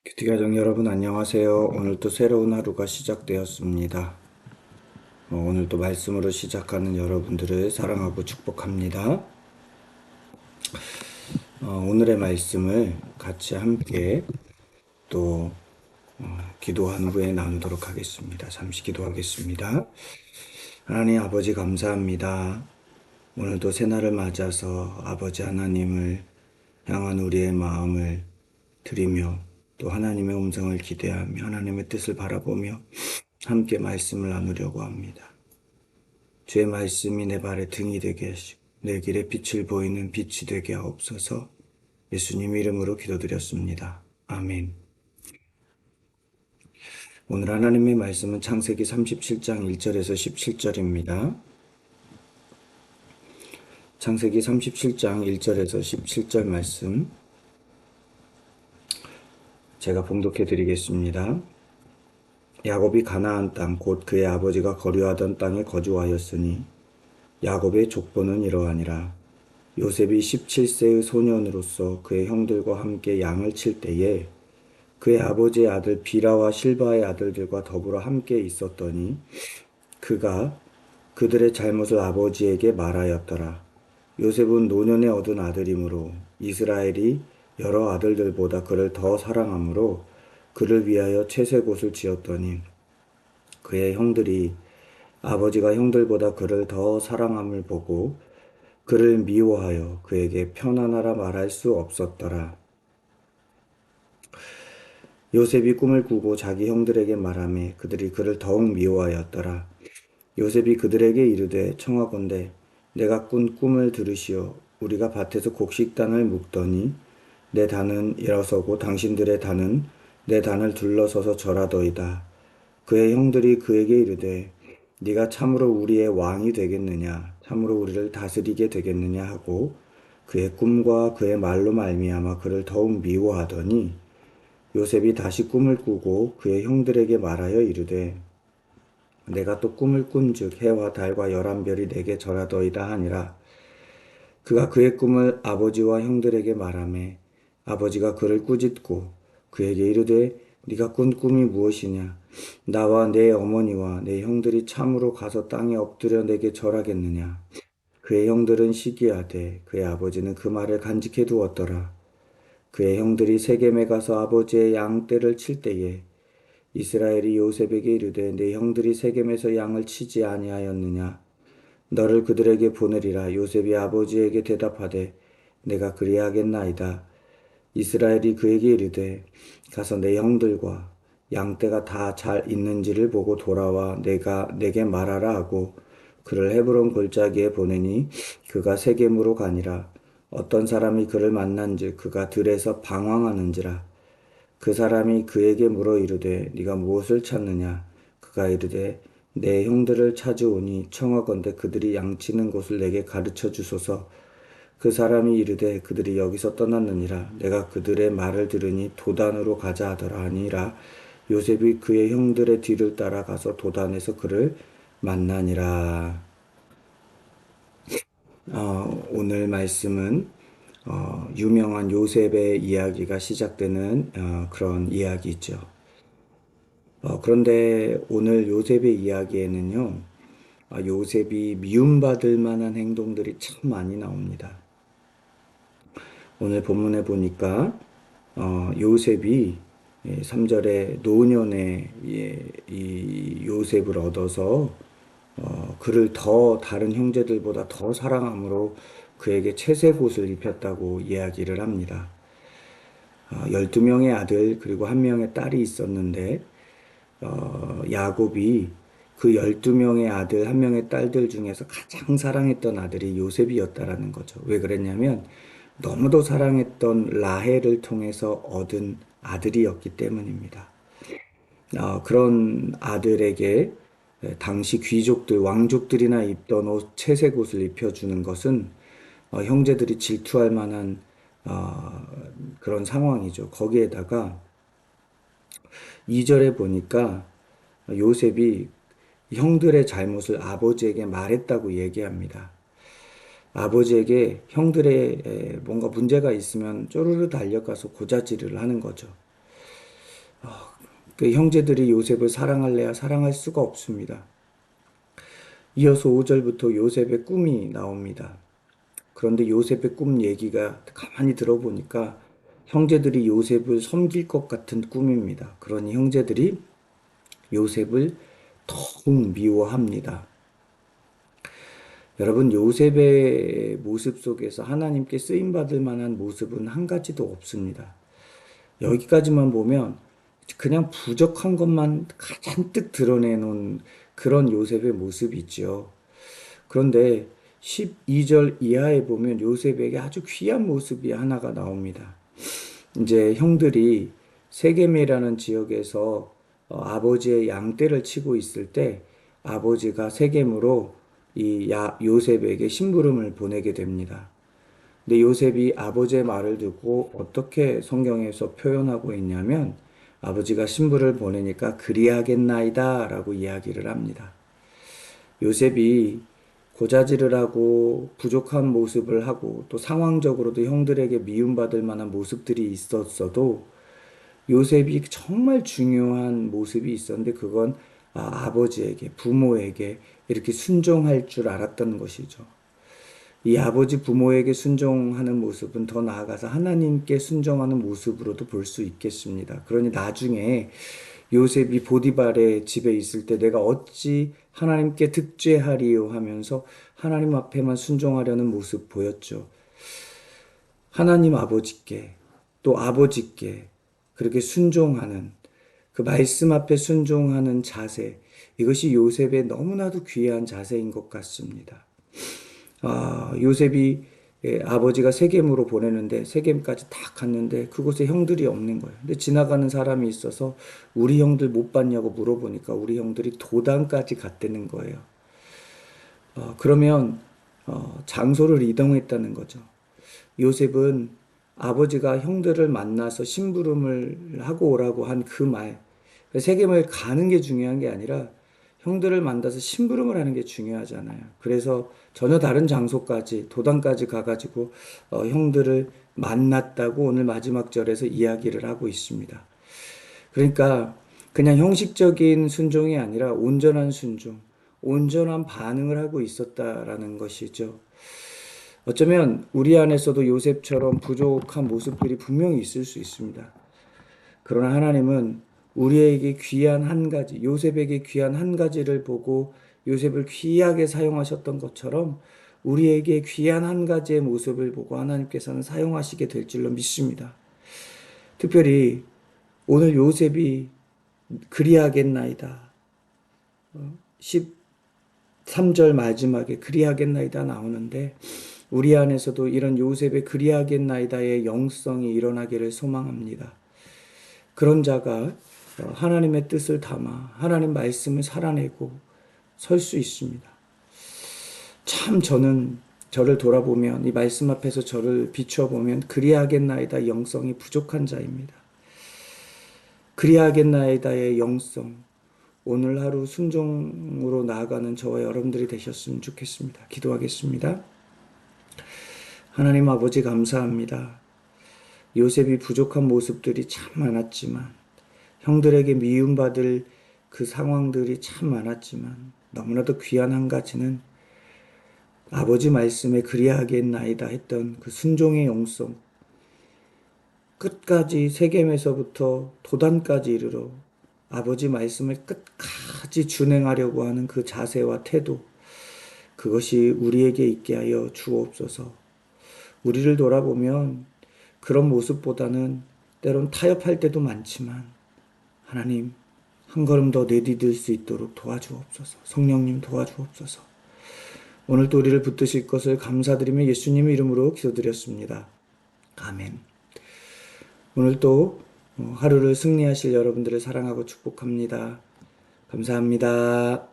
큐티 가족 여러분 안녕하세요. 오늘도 새로운 하루가 시작되었습니다. 오늘도 말씀으로 시작하는 여러분들을 사랑하고 축복합니다. 오늘의 말씀을 같이 함께 또 기도한 후에 나누도록 하겠습니다. 잠시 기도하겠습니다. 하나님 아버지 감사합니다. 오늘도 새날을 맞아서 아버지 하나님을 향한 우리의 마음을 드리며 또 하나님의 음성을 기대하며 하나님의 뜻을 바라보며 함께 말씀을 나누려고 합니다. 주의 말씀이 내 발의 등이 되게 하시고 내 길에 빛을 보이는 빛이 되게 하옵소서. 예수님 이름으로 기도드렸습니다. 아멘. 오늘 하나님의 말씀은 창세기 37장 1절에서 17절입니다. 창세기 37장 1절에서 17절 말씀 제가 봉독해 드리겠습니다. 야곱이 가나안 땅 곧 그의 아버지가 거류하던 땅에 거주하였으니 야곱의 족보는 이러하니라. 요셉이 17세의 소년으로서 그의 형들과 함께 양을 칠 때에 그의 아버지의 아들 비라와 실바의 아들들과 더불어 함께 있었더니 그가 그들의 잘못을 아버지에게 말하였더라. 요셉은 노년에 얻은 아들이므로 이스라엘이 여러 아들들보다 그를 더 사랑하므로 그를 위하여 채색옷을 지었더니 그의 형들이 아버지가 형들보다 그를 더 사랑함을 보고 그를 미워하여 그에게 편안하라 말할 수 없었더라. 요셉이 꿈을 꾸고 자기 형들에게 말하매 그들이 그를 더욱 미워하였더라. 요셉이 그들에게 이르되 청하건대 내가 꾼 꿈을 들으시오. 우리가 밭에서 곡식단을 묶더니 내 단은 일어서고 당신들의 단은 내 단을 둘러서서 절하더이다. 그의 형들이 그에게 이르되 네가 참으로 우리의 왕이 되겠느냐 참으로 우리를 다스리게 되겠느냐 하고 그의 꿈과 그의 말로 말미암아 그를 더욱 미워하더니 요셉이 다시 꿈을 꾸고 그의 형들에게 말하여 이르되 내가 또 꿈을 꾼즉 해와 달과 열한 별이 내게 절하더이다 하니라. 그가 그의 꿈을 아버지와 형들에게 말하매 아버지가 그를 꾸짖고 그에게 이르되 네가 꾼 꿈이 무엇이냐? 나와 내 어머니와 내 형들이 참으로 가서 땅에 엎드려 내게 절하겠느냐? 그의 형들은 시기하되 그의 아버지는 그 말을 간직해 두었더라. 그의 형들이 세겜에 가서 아버지의 양떼를 칠 때에 이스라엘이 요셉에게 이르되 내 형들이 세겜에서 양을 치지 아니하였느냐? 너를 그들에게 보내리라. 요셉이 아버지에게 대답하되 내가 그리하겠나이다. 이스라엘이 그에게 이르되 가서 내 형들과 양떼가 다 잘 있는지를 보고 돌아와 내게 말하라 하고 그를 헤브론 골짜기에 보내니 그가 세겜으로 가니라. 어떤 사람이 그를 만난즉 그가 들에서 방황하는지라. 그 사람이 그에게 물어 이르되 네가 무엇을 찾느냐? 그가 이르되 내 형들을 찾으오니 청하건대 그들이 양치는 곳을 내게 가르쳐 주소서. 그 사람이 이르되 그들이 여기서 떠났느니라. 내가 그들의 말을 들으니 도단으로 가자 하더라 하니라. 요셉이 그의 형들의 뒤를 따라가서 도단에서 그를 만나니라. 오늘 말씀은 유명한 요셉의 이야기가 시작되는 그런 이야기죠. 그런데 오늘 요셉의 이야기에는요, 요셉이 미움받을 만한 행동들이 참 많이 나옵니다. 오늘 본문에 보니까 요셉이 3절에 노년에 이 요셉을 얻어서 그를 더 다른 형제들보다 더 사랑함으로 그에게 채색 옷을 입혔다고 이야기를 합니다. 12명의 아들 그리고 1명의 딸이 있었는데 야곱이 그 12명의 아들 1명의 딸들 중에서 가장 사랑했던 아들이 요셉이었다라는 거죠. 왜 그랬냐면 너무도 사랑했던 라헬을 통해서 얻은 아들이었기 때문입니다. 그런 아들에게 당시 귀족들, 왕족들이나 입던 옷, 채색 옷을 입혀주는 것은 형제들이 질투할 만한 그런 상황이죠. 거기에다가 2절에 보니까 요셉이 형들의 잘못을 아버지에게 말했다고 얘기합니다. 아버지에게 형들의 뭔가 문제가 있으면 쪼르르 달려가서 고자질을 하는 거죠. 그 형제들이 요셉을 사랑할래야 사랑할 수가 없습니다. 이어서 5절부터 요셉의 꿈이 나옵니다. 그런데 요셉의 꿈 얘기가 가만히 들어보니까 형제들이 요셉을 섬길 것 같은 꿈입니다. 그러니 형제들이 요셉을 더욱 미워합니다. 여러분, 요셉의 모습 속에서 하나님께 쓰임받을 만한 모습은 한 가지도 없습니다. 여기까지만 보면 그냥 부족한 것만 가잔뜩 드러내놓은 그런 요셉의 모습이 있죠. 그런데 12절 이하에 보면 요셉에게 아주 귀한 모습이 하나가 나옵니다. 이제 형들이 세겜이라는 지역에서 아버지의 양떼를 치고 있을 때 아버지가 세겜으로 요셉에게 심부름을 보내게 됩니다. 근데 요셉이 아버지의 말을 듣고 어떻게 성경에서 표현하고 있냐면 아버지가 신부를 보내니까 그리하겠나이다 라고 이야기를 합니다. 요셉이 고자질을 하고 부족한 모습을 하고 또 상황적으로도 형들에게 미움받을 만한 모습들이 있었어도 요셉이 정말 중요한 모습이 있었는데 그건 아버지에게 부모에게 이렇게 순종할 줄 알았던 것이죠. 이 아버지 부모에게 순종하는 모습은 더 나아가서 하나님께 순종하는 모습으로도 볼 수 있겠습니다. 그러니 나중에 요셉이 보디발의 집에 있을 때 내가 어찌 하나님께 득죄하리요 하면서 하나님 앞에만 순종하려는 모습 보였죠. 하나님 아버지께 또 아버지께 그렇게 순종하는 그 말씀 앞에 순종하는 자세, 이것이 요셉의 너무나도 귀한 자세인 것 같습니다. 요셉이 아버지가 세겜으로 보내는데 세겜까지 다 갔는데 그곳에 형들이 없는 거예요. 근데 지나가는 사람이 있어서 우리 형들 못 봤냐고 물어보니까 우리 형들이 도단까지 갔다는 거예요. 그러면 장소를 이동했다는 거죠. 요셉은 아버지가 형들을 만나서 심부름을 하고 오라고 한 그 말, 세겜을 가는 게 중요한 게 아니라 형들을 만나서 심부름을 하는 게 중요하잖아요. 그래서 전혀 다른 장소까지 도단까지 가가지고 형들을 만났다고 오늘 마지막 절에서 이야기를 하고 있습니다. 그러니까 그냥 형식적인 순종이 아니라 온전한 순종, 온전한 반응을 하고 있었다라는 것이죠. 어쩌면 우리 안에서도 요셉처럼 부족한 모습들이 분명히 있을 수 있습니다. 그러나 하나님은 우리에게 귀한 한 가지, 요셉에게 귀한 한 가지를 보고 요셉을 귀하게 사용하셨던 것처럼 우리에게 귀한 한 가지의 모습을 보고 하나님께서는 사용하시게 될 줄로 믿습니다. 특별히 오늘 요셉이 그리하겠나이다. 13절 마지막에 그리하겠나이다 나오는데 우리 안에서도 이런 요셉의 그리하겠나이다의 영성이 일어나기를 소망합니다. 그런 자가 하나님의 뜻을 담아 하나님 말씀을 살아내고 설 수 있습니다. 참 저를 돌아보면 이 말씀 앞에서 저를 비추어 보면 그리하겠나이다 영성이 부족한 자입니다. 그리하겠나이다의 영성, 오늘 하루 순종으로 나아가는 저와 여러분들이 되셨으면 좋겠습니다. 기도하겠습니다. 하나님 아버지 감사합니다. 요셉이 부족한 모습들이 참 많았지만 형들에게 미움받을 그 상황들이 참 많았지만 너무나도 귀한 한 가지는 아버지 말씀에 그리하겠나이다 했던 그 순종의 영성, 끝까지 세겜에서부터 도단까지 이르러 아버지 말씀을 끝까지 준행하려고 하는 그 자세와 태도, 그것이 우리에게 있게 하여 주옵소서. 우리를 돌아보면 그런 모습보다는 때론 타협할 때도 많지만 하나님 한 걸음 더 내디딜 수 있도록 도와주옵소서. 성령님 도와주옵소서. 오늘도 우리를 붙드실 것을 감사드리며 예수님의 이름으로 기도드렸습니다. 아멘. 오늘도 하루를 승리하실 여러분들을 사랑하고 축복합니다. 감사합니다.